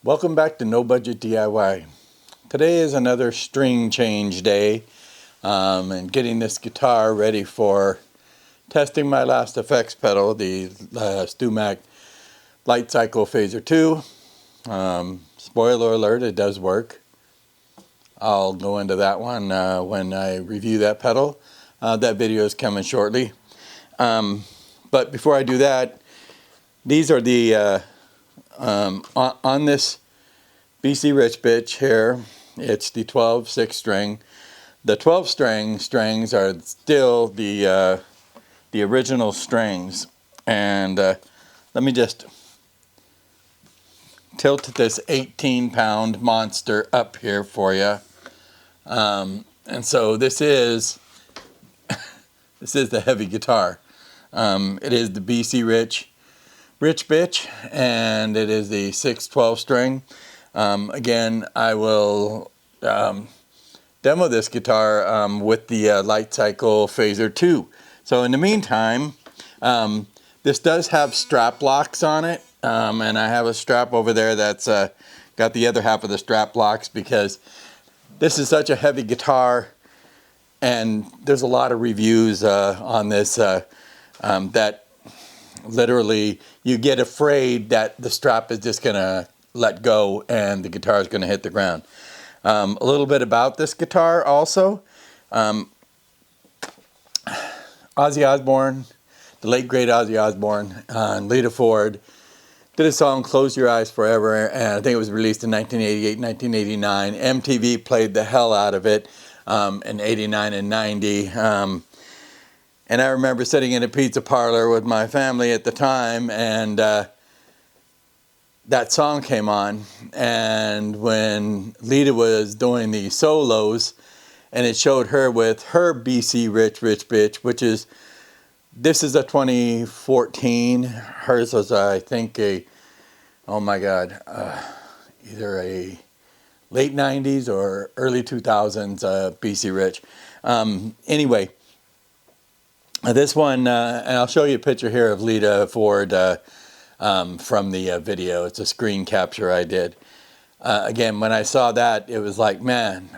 Welcome back to No Budget DIY. Today is another string change day and getting this guitar ready for testing my last effects pedal, the Stewmac Lightcycle Phaser 2. Spoiler alert, it does work. I'll go into that one when I review that pedal. That video is coming shortly. But before I do that, these are the on this BC Rich Bich here, it's the 12 6-string. The 12 strings are still the original strings, and let me just tilt this 18-pound monster up here for you. And so this is the heavy guitar. It is the BC Rich Bich, and it is the 6/12 string. Again, I will demo this guitar with the Lightcycle Phaser 2. So in the meantime, this does have strap locks on it, and I have a strap over there that's got the other half of the strap locks because this is such a heavy guitar, and there's a lot of reviews on this that literally you get afraid that the strap is just gonna let go and the guitar is gonna hit the ground. A little bit about this guitar also. Ozzy Osbourne, the late great Ozzy Osbourne, and Lita Ford did a song, Close Your Eyes Forever, and I think it was released in 1988, 1989. MTV played the hell out of it in 89 and 90. And I remember sitting in a pizza parlor with my family at the time, and that song came on. And when Lita was doing the solos, and it showed her with her BC Rich Bich, which is, this is a 2014. Hers was, I think, oh my God, either a late 90s or early 2000s BC Rich. Anyway. This one, and I'll show you a picture here of Lita Ford from the video. It's a screen capture I did. Again, when I saw that, it was like, man,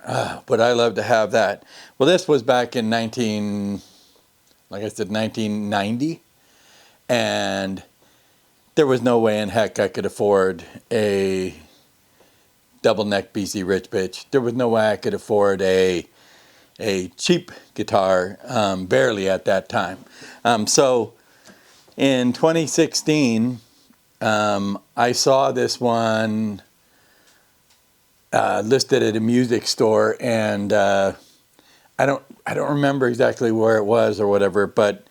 would I love to have that. Well, this was back in 1990, and there was no way in heck I could afford a double neck BC Rich Bich. There was no way I could afford a cheap guitar, barely at that time. So in 2016, I saw this one listed at a music store, and I don't remember exactly where it was or whatever, but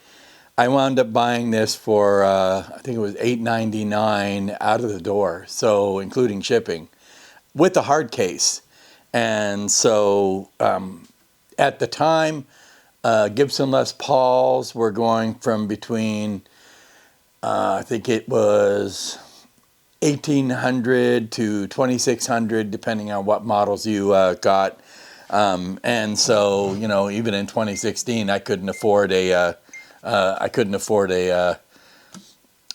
I wound up buying this for I think it was $8.99 out of the door, so including shipping, with the hard case. And so at the time, Gibson Les Pauls were going from between, I think it was $1,800 to $2,600, depending on what models you got. And so, you know, even in 2016, I couldn't afford a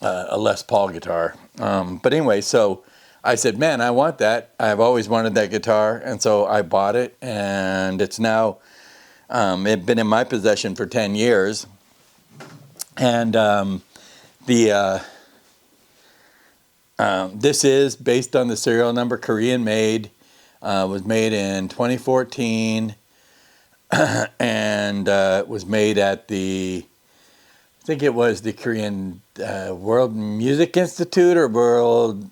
Les Paul guitar. But anyway, so I said, man, I want that. I've always wanted that guitar, and so I bought it, and it's now it's been in my possession for 10 years. And this is based on the serial number, Korean made, was made in 2014, and was made at the, I think it was the Korean World Music Institute or World,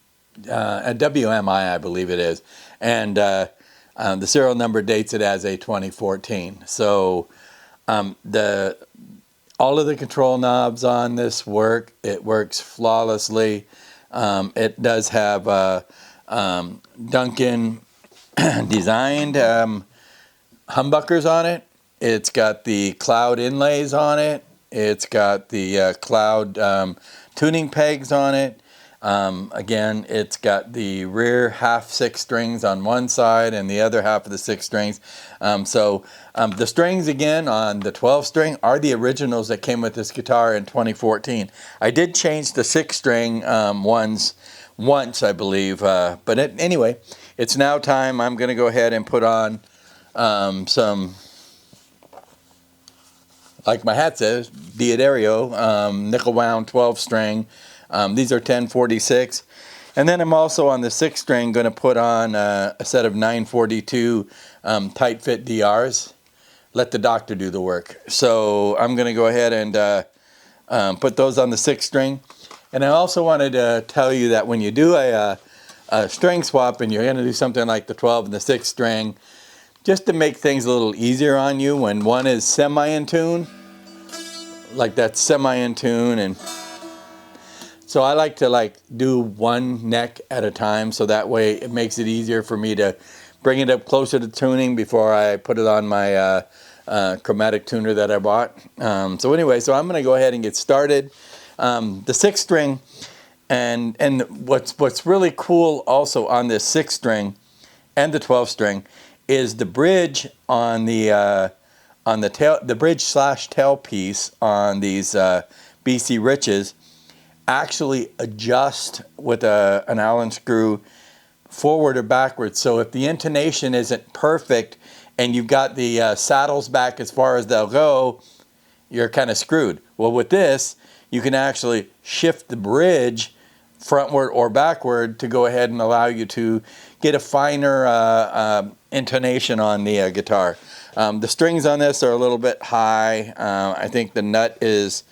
at WMI, I believe it is. And the serial number dates it as a 2014. So all of the control knobs on this work. It works flawlessly. It does have Duncan designed humbuckers on it. It's got the cloud inlays on it. It's got the cloud tuning pegs on it. Again, it's got the rear half 6 strings on one side and the other half of the 6 strings. The strings again on the 12 string are the originals that came with this guitar in 2014. I did change the 6 string ones once, I believe, but anyway, it's now time. I'm going to go ahead and put on some, like my hat says, Diodario, nickel wound 12 string. These are 1046. And then I'm also on the 6th string going to put on a set of 942 tight fit DRs. Let the doctor do the work. So I'm going to go ahead and put those on the 6th string. And I also wanted to tell you that when you do a string swap and you're going to do something like the 12 and the 6th string, just to make things a little easier on you, when one is semi in tune, like that's semi in tune, and so I like to do one neck at a time, so that way it makes it easier for me to bring it up closer to tuning before I put it on my chromatic tuner that I bought. So anyway, so I'm going to go ahead and get started. The 6th string, and what's really cool also on this 6th string and the 12th string is the bridge on the tail, the bridge / tail piece on these BC Riches actually adjust with an Allen screw forward or backwards. So if the intonation isn't perfect and you've got the saddles back as far as they'll go, you're kind of screwed. Well, with this, you can actually shift the bridge frontward or backward to go ahead and allow you to get a finer intonation on the guitar. The strings on this are a little bit high. I think the nut is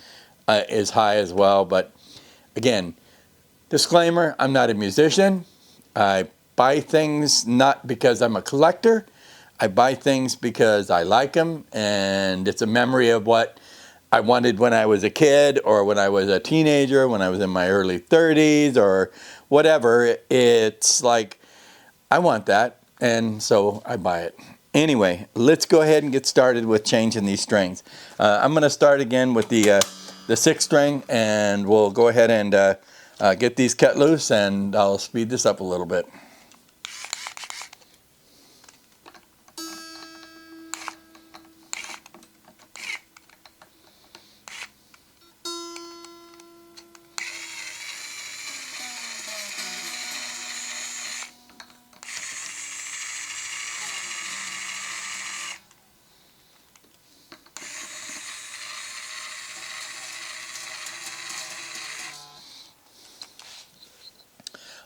high as well, but again, disclaimer, I'm not a musician. I buy things not because I'm a collector. I buy things because I like them, and it's a memory of what I wanted when I was a kid, or when I was a teenager, when I was in my early 30s, or whatever. It's like, I want that, and so I buy it. Anyway, let's go ahead and get started with changing these strings. I'm going to start again with the 6th string, and we'll go ahead and get these cut loose, and I'll speed this up a little bit.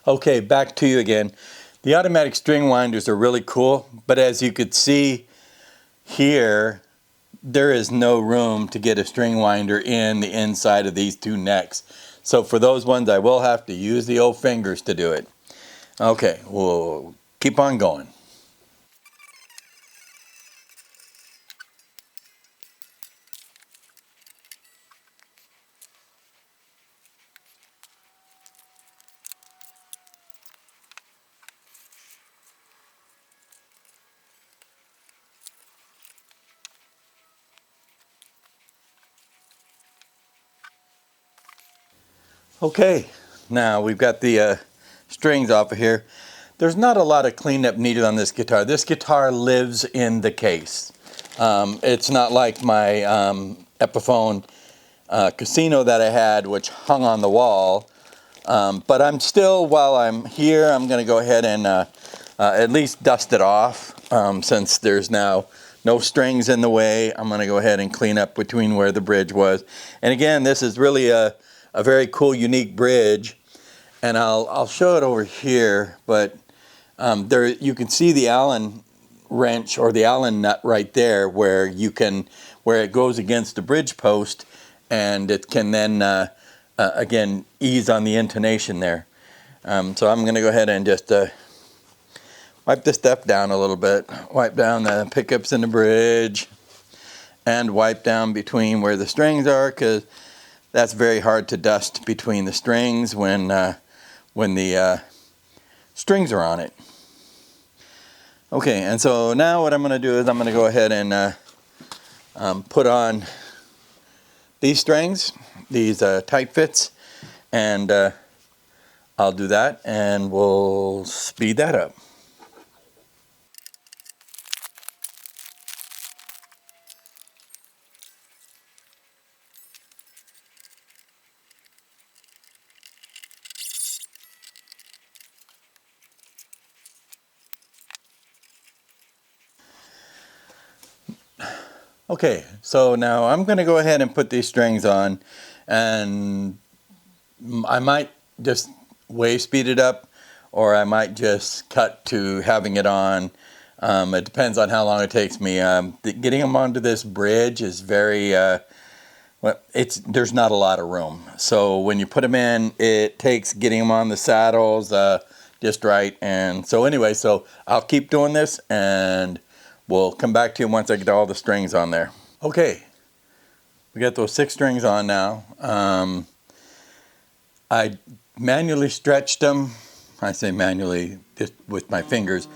Okay, back to you again. The automatic string winders are really cool, but as you could see here, there is no room to get a string winder in the inside of these two necks. So for those ones, I will have to use the old fingers to do it. Okay, we'll keep on going. Okay, now we've got the strings off of here. There's not a lot of cleanup needed on this guitar. This guitar lives in the case. It's not like my Epiphone Casino that I had, which hung on the wall. But I'm still, while I'm here, I'm going to go ahead and at least dust it off. Since there's now no strings in the way, I'm going to go ahead and clean up between where the bridge was. And again, this is really a very cool, unique bridge, and I'll show it over here. But there, you can see the Allen wrench or the Allen nut right there, where it goes against the bridge post, and it can then again ease on the intonation there. So I'm going to go ahead and just wipe this stuff down a little bit. Wipe down the pickups in the bridge, and wipe down between where the strings are, because that's very hard to dust between the strings when the strings are on it. Okay, and so now what I'm going to do is I'm going to go ahead and put on these strings, these tight fits, and I'll do that and we'll speed that up. Okay, so now I'm going to go ahead and put these strings on, and I might just way speed it up, or I might just cut to having it on. It depends on how long it takes me. Getting them onto this bridge is very, well, there's not a lot of room. So when you put them in, it takes getting them on the saddles just right. And so anyway, so I'll keep doing this, and we'll come back to you once I get all the strings on there. Okay, we got those 6 strings on now. I manually stretched them. I say manually, just with my fingers.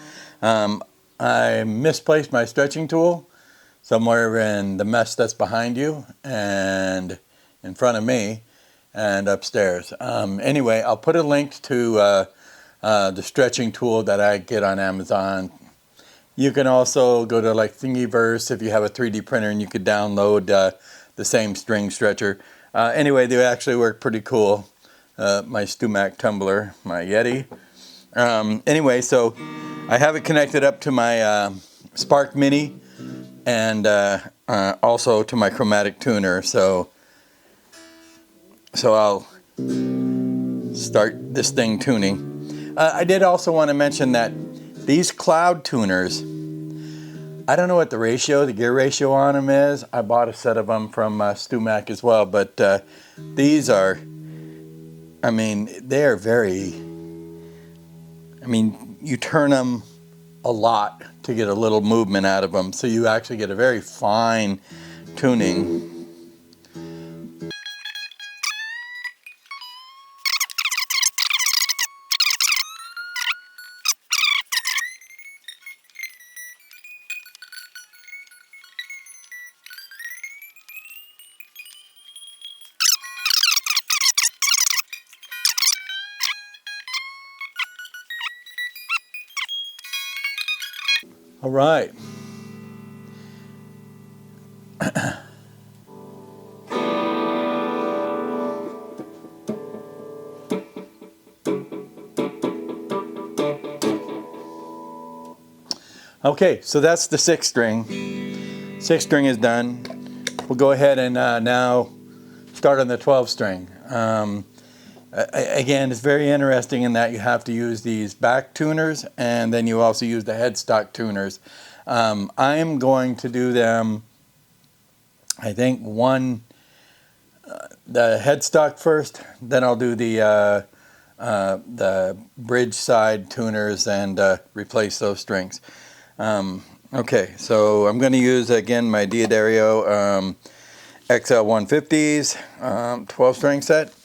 I misplaced my stretching tool somewhere in the mess that's behind you and in front of me and upstairs. Anyway, I'll put a link to the stretching tool that I get on Amazon. You can also go to like Thingiverse if you have a 3D printer, and you could download the same string stretcher. Anyway, they actually work pretty cool. My Stewmac tumbler, my Yeti. Anyway, so I have it connected up to my Spark Mini and also to my chromatic tuner. So I'll start this thing tuning. I did also want to mention that these cloud tuners, I don't know what the gear ratio on them is. I bought a set of them from Stewmac as well, but these are, I mean, they are very, I mean, you turn them a lot to get a little movement out of them, so you actually get a very fine tuning. All right. Okay, so that's the 6th string. 6th string is done. We'll go ahead and now start on the 12th string. Again, it's very interesting in that you have to use these back tuners, and then you also use the headstock tuners. I'm going to do them, I think, the headstock first, then I'll do the bridge side tuners and replace those strings. Okay, so I'm going to use again my Diodario XL 150s 12 string set.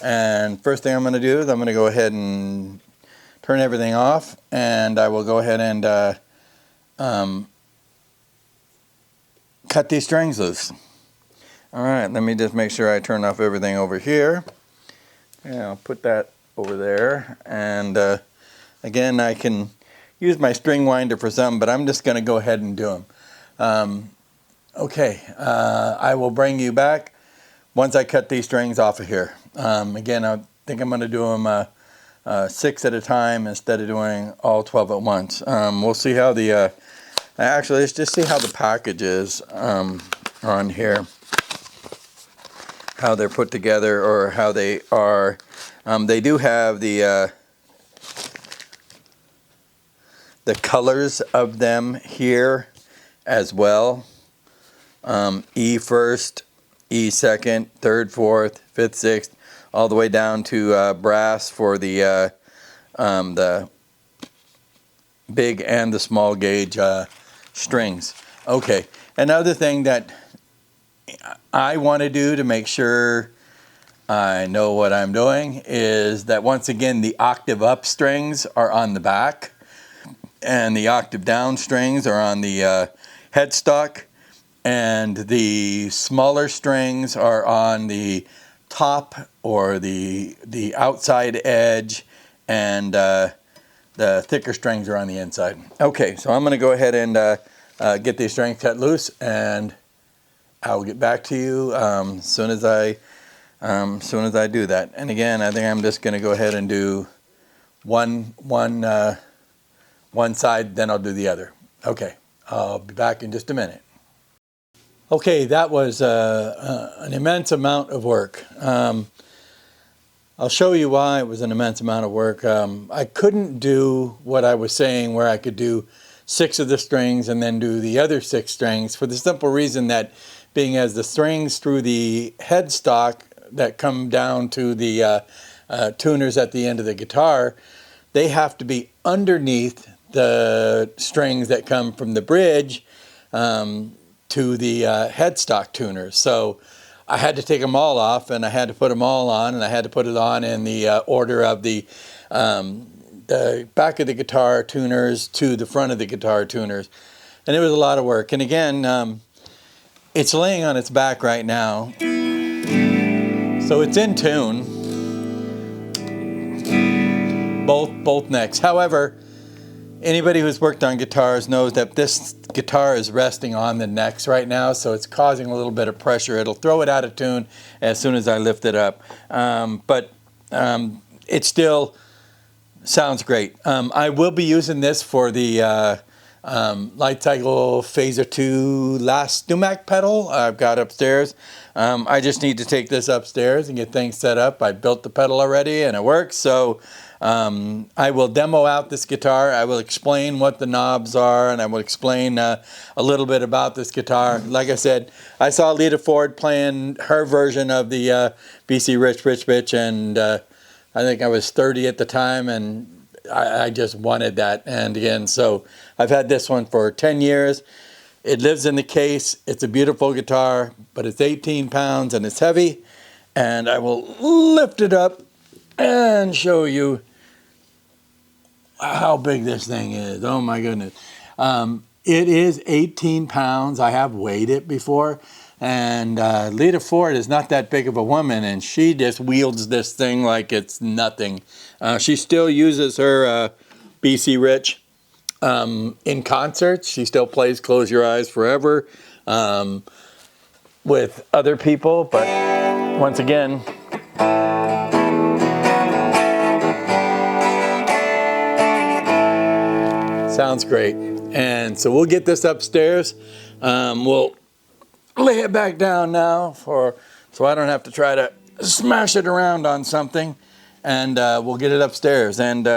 And first thing I'm going to do is I'm going to go ahead and turn everything off, and I will go ahead and cut these strings loose. Alright, let me just make sure I turn off everything over here. Yeah, I'll put that over there. And again, I can use my string winder for some, but I'm just going to go ahead and do them. Okay, I will bring you back once I cut these strings off of here. Again, I think I'm going to do them 6 at a time instead of doing all 12 at once. We'll see how the, actually let's just see how the package is on here. How they're put together, or how they are. They do have the colors of them here as well. E first, E second, third, fourth, fifth, sixth, all the way down to brass for the big and the small gauge strings. Okay, another thing that I want to do to make sure I know what I'm doing is that once again the octave up strings are on the back and the octave down strings are on the headstock, and the smaller strings are on the top or the outside edge, and the thicker strings are on the inside. Okay, so I'm going to go ahead and get these strings cut loose, and I'll get back to you as soon as I do that. And again, I think I'm just going to go ahead and do one side, then I'll do the other. Okay, I'll be back in just a minute. Okay, that was an immense amount of work. I'll show you why it was an immense amount of work. I couldn't do what I was saying, where I could do 6 of the strings and then do the other 6 strings, for the simple reason that being as the strings through the headstock that come down to the tuners at the end of the guitar, they have to be underneath the strings that come from the bridge to the headstock tuners. So I had to take them all off, and I had to put them all on, and I had to put it on in the order of the back of the guitar tuners to the front of the guitar tuners. And it was a lot of work. And again, it's laying on its back right now, so it's in tune, both necks. However, anybody who's worked on guitars knows that this guitar is resting on the necks right now, so it's causing a little bit of pressure. It'll throw it out of tune as soon as I lift it up. But it still sounds great. I will be using this for the Lightcycle Phaser 2 last Stewmac pedal I've got upstairs. I just need to take this upstairs and get things set up. I built the pedal already and it works, so I will demo out this guitar. I will explain what the knobs are, and I will explain a little bit about this guitar. Like I said, I saw Lita Ford playing her version of the BC Rich Bich, and I think I was 30 at the time, and I just wanted that. And again, so I've had this one for 10 years. It lives in the case. It's a beautiful guitar, but it's 18 pounds and it's heavy. And I will lift it up and show you how big this thing is. Oh my goodness. It is 18 pounds. I have weighed it before. And Lita Ford is not that big of a woman, and she just wields this thing like it's nothing. She still uses her BC Rich in concerts. She still plays Close Your Eyes Forever with other people, but once again, sounds great. And so we'll get this upstairs. We'll lay it back down now so I don't have to try to smash it around on something, and we'll get it upstairs, and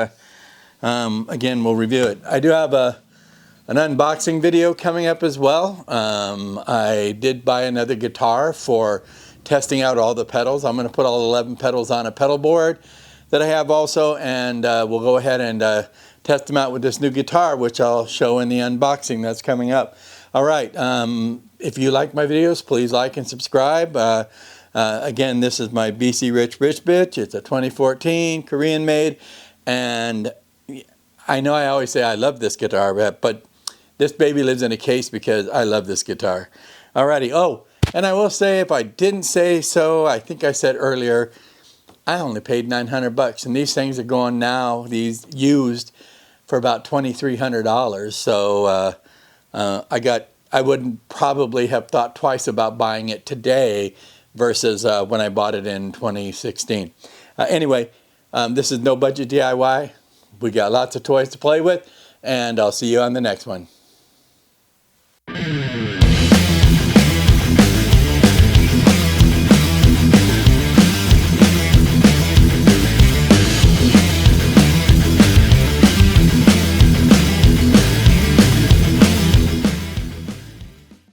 again, we'll review it. I do have an unboxing video coming up as well. I did buy another guitar for testing out all the pedals. I'm going to put all 11 pedals on a pedal board that I have also, and we'll go ahead and test them out with this new guitar, which I'll show in the unboxing that's coming up. All right, if you like my videos, please like and subscribe. Again, this is my BC Rich Bich. It's a 2014 Korean made, and I know I always say I love this guitar, but this baby lives in a case because I love this guitar. Alrighty. Oh, and I will say, if I didn't say so, I think I said earlier, I only paid $900, and these things are going now, these used, for about $2,300. So I wouldn't probably have thought twice about buying it today versus when I bought it in 2016. Anyway, this is No Budget DIY. We got lots of toys to play with, and I'll see you on the next one.